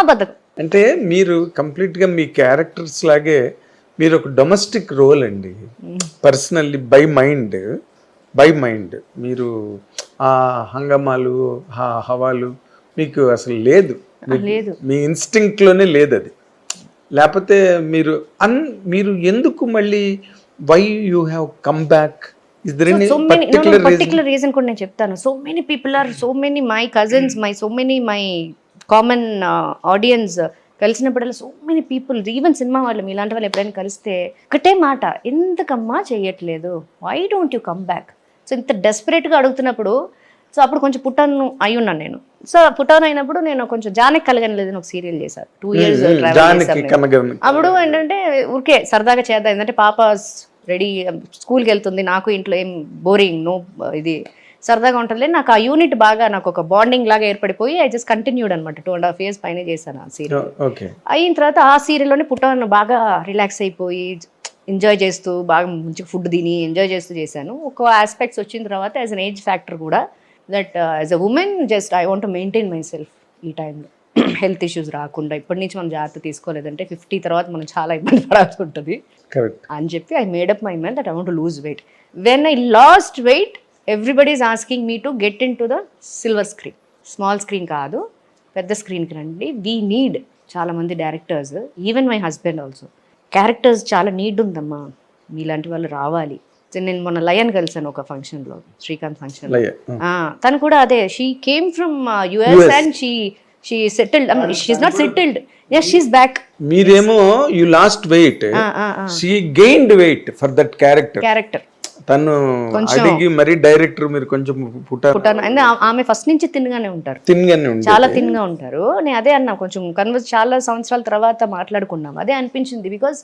బతకం. అంటే మీరు కంప్లీట్గా మీ క్యారెక్టర్స్ లాగే మీరు ఒక డొమెస్టిక్ రోల్ అండి. పర్సనల్లీ బై మైండ్ మీరు ఆ హంగమాలు హవాలు మీకు అసలు లేదు. మీ ఇన్స్టింక్ట్లోనే లేదు అది. లేకపోతే మీరు ఎందుకు మళ్ళీ why you have come back? Particular reason కూడా నేను చెప్తాను. So many people are, so many my cousins, my common audience కలిసినప్పుడల్లా so many people, even cinema వాళ్ళు మీలాంటి వాళ్ళు ఎప్పుడైనా కలిస్తే ఒకటే మాట, ఎందుకమ్మా చేయట్లేదు, why don't you come back? So ఇంత డెస్పరేట్గా అడుగుతున్నప్పుడు, సో అప్పుడు కొంచెం పుట్టాను అయి ఉన్నాను నేను. సో పుట్టాను అయినప్పుడు నేను కొంచెం జానకి కలగనలేదు ఒక సీరియల్ చేశాను, 2 years ట్రావెల్ చేశాను. అప్పుడు ఏంటంటే ఊరికే సరదాగా చేద్దాం, ఏంటంటే పాప రెడీ స్కూల్కి వెళ్తుంది, నాకు ఇంట్లో ఏం బోరింగ్ నో ఇది సరదాగా ఉంటుంది. నాకు ఆ యూనిట్ బాగా నాకు ఒక బాండింగ్ లాగా ఏర్పడిపోయి ఐ జస్ట్ కంటిన్యూడ్ అనమాట. 2.5 years పైన చేశాను ఆ సీరియల్. అయిన తర్వాత ఆ సీరియల్లోనే పుట్టాను బాగా రిలాక్స్ అయిపోయి ఎంజాయ్ చేస్తూ బాగా మంచి ఫుడ్ తిని ఎంజాయ్ చేస్తూ చేశాను. ఒక ఆస్పెక్ట్స్ వచ్చిన తర్వాత యాజ్ అన్ ఏజ్ ఫ్యాక్టర్ కూడా that as a women just I want to maintain my self ఈ టైంలో, హెల్త్ ఇష్యూస్ రాకుండా. ఇప్పటి నుంచి మనం జాగ్రత్త తీసుకోలేదంటే 50 తర్వాత మనం చాలా ఇబ్బంది పడాల్సి ఉంటుంది అని చెప్పి I made up my mind that I want to lose weight. When I lost weight everybody is asking me to get in to the silver screen. Small screen కాదు, పెద్ద స్క్రీన్కి రండి. వీ నీడ్ చాలామంది directors, even my husband also, characters చాలా need ఉందమ్మా, మీలాంటి వాళ్ళు రావాలి. నేను మొన్న లయన్ కలిసాను ఒక ఫంక్షన్లో, శ్రీకాంత్ ఫంక్షన్. తను కూడా అదే, she came from US and she settled. She is not settled, yes she's back. మీరేమో you lost weight, she gained weight for that character. తను అడిగి మరి డైరెక్టర్ మీరు కొంచెం పుట్టాను అంటే ఆమె ఫస్ట్ నుంచి తిన్నగానే ఉంటారు, చాలా తిన్గా ఉంటారు. నేను అదే అన్నా, కొంచెం చాలా సంవత్సరాల తర్వాత మాట్లాడుకున్నాం, అదే అనిపించింది. బికాస్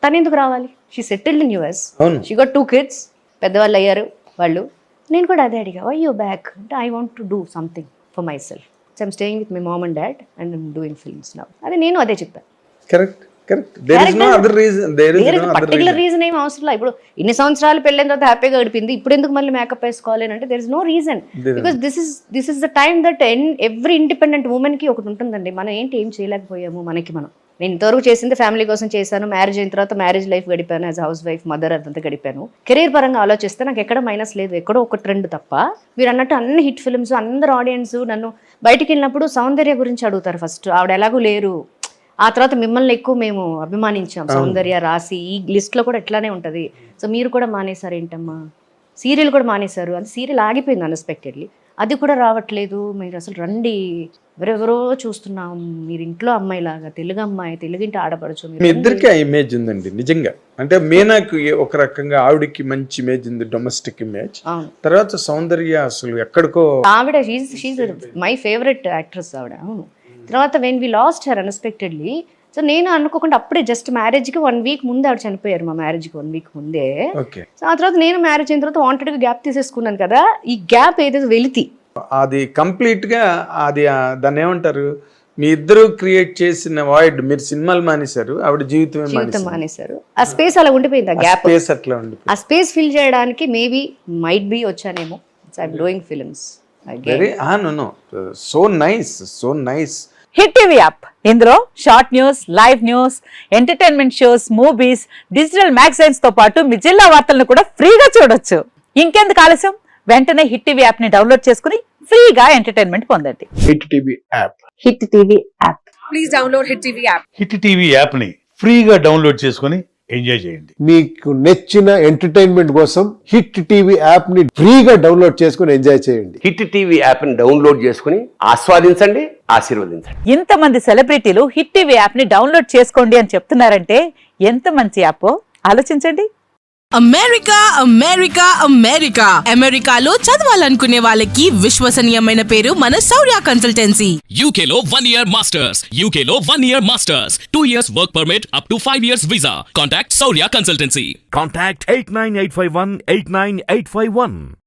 తను ఎందుకు రావాలి, she settled in US, she gut 2 kids, పెద్దవాళ్ళు అయ్యారు వాళ్ళు. నేను కూడా అదే అడిగా, వై యూ బ్యాక్ అంటే I want to do something for my self. I'm staying with my mom and dad and I'm doing films now. అదే నేను అదే చెప్పాను. కరెక్ట్. పర్టికులర్ రీజన్ ఏం అవసరం లేదు. ఇప్పుడు ఇన్ని సంవత్సరాలు పెళ్ళైన తర్వాత హ్యాపీగా గడిపింది, ఇప్పుడు ఎందుకు మళ్ళీ మేకప్ వేసుకోవాలి అంటే there is no reason. Because this is the time that every independent women కి ఒకటి ఉంటుందండి. మనం ఏం చేయలేకపోయాము మనకి మనం. నేను ఇంతవరకు చేసింది ఫ్యామిలీ కోసం చేశాను. మ్యారేజ్ అయిన తర్వాత మ్యారేజ్ లైఫ్ గడిపాను, యాజ్ హౌస్ వైఫ్, మదర్, అదంతా గడిపాను. కెరీర్ పరంగా ఆలోచిస్తే నాకు ఎక్కడ మైనస్ లేదు, ఎక్కడో ఒక ట్రెండ్ తప్ప. మీరు అన్నట్టు అన్ని హిట్ ఫిల్మ్స్, అందరు ఆడియన్స్ నన్ను బయటికి వెళ్ళినప్పుడు సౌందర్య గురించి అడుగుతారు ఫస్ట్, ఆవిడ ఎలాగూ లేరు. ఆ తర్వాత మిమ్మల్ని ఎక్కువ మేము అభిమానించాం, సౌందర్య, రాసి, ఈ లిస్ట్లో కూడా ఎట్లానే ఉంటుంది. సో మీరు కూడా మానేశారు ఏంటమ్మా, సీరియల్ కూడా మానేశారు అని. సీరియల్ ఆగిపోయింది అన్ఎక్స్పెక్టెడ్లీ, అది కూడా రావట్లేదు, మీరు అసలు రండి, ఎవరెవరో చూస్తున్నాం, మీరు ఇంట్లో అమ్మాయిలాగా, తెలుగు అమ్మాయి, తెలుగింటి ఆడపడచ్చు. మీ ఇద్దరికి ఆ ఇమేజ్ ఉందండి నిజంగా. అంటే మీనాకు ఒక రకంగా ఆవిడకి మంచి ఇమేజ్ ఉంది, డొమెస్టిక్ ఇమేజ్. తర్వాత సౌందర్య అసలు ఎక్కడికో, ఆవిడ షీజ్ మై ఫేవరెట్ యాక్ట్రెస్ ఆవిడ. అవును. తర్వాత when we lost her unexpectedly, so నేను అనుకోకుండా అప్పుడే జస్ట్ మ్యారేజ్కి 1 week ముందే ఆవిడ చనిపోయారు, మా మ్యారేజ్కి 1 week ముందే. సో ఆ తర్వాత నేను మ్యారేజ్ అయిన తర్వాత వాంటెడ్గా గ్యాప్ తీసేసుకున్నాను కదా. ఈ గ్యాప్ ఏదైతే వెలితి అది కంప్లీట్గా అది దాన్ని ఏమంటారు, మీ ఇద్దరు క్రియేట్ చేసిన వాయిడ్. మీరు సినిమాలు మానేశారు, ఆవిడ జీవితం మానేశారు. ఆ స్పేస్ అలా ఉండిపోయింది, ఆ గ్యాప్ అట్లా ఉండి, ఆ స్పేస్ ఫిల్ చేయడానికి మేబీ మైట్ బి వచ్చానేమో. I'm doing films so nice. Hit TV app, ఇందులో short news, live news, entertainment shows, movies, digital magazines తో పాటు మీ జిల్లా వార్తలను కూడా ఫ్రీగా చూడొచ్చు. ఇంకెందుకు ఆలస్యం, వెంటనే హిట్ టీవీ యాప్ ని డౌన్లోడ్ చేసుకుని ఫ్రీగా ఎంటర్టైన్మెంట్ పొందండి. Hit TV app, please download hit TV app. Hit TV app ని ఫ్రీగా డౌన్లోడ్ చేసుకుని ఎంజాయ్ చేయండి. మీకు నచ్చిన ఎంటర్టైన్మెంట్ కోసం హిట్ టీవీ యాప్ ని ఫ్రీగా డౌన్లోడ్ చేసుకుని ఎంజాయ్ చేయండి. హిట్ టీవీ యాప్ ని డౌన్లోడ్ చేసుకుని ఆస్వాదించండి, ఆశీర్వదించండి. ఇంతమంది సెలబ్రిటీలు హిట్ టీవీ యాప్ ని డౌన్లోడ్ చేసుకోండి అని చెప్తున్నారంటే ఎంత మంచి యాప్ ఆలోచించండి. అమెరికాలో చదవాలనుకునే వాళ్ళకి విశ్వసనీయమైన పేరు మన శౌర్య కన్సల్టెన్సీ. UK లో 1 year masters, UK లో 1 year masters, 2 years work permit up to 5 years visa. Contact Saurya Consultancy. Contact 89851 89851.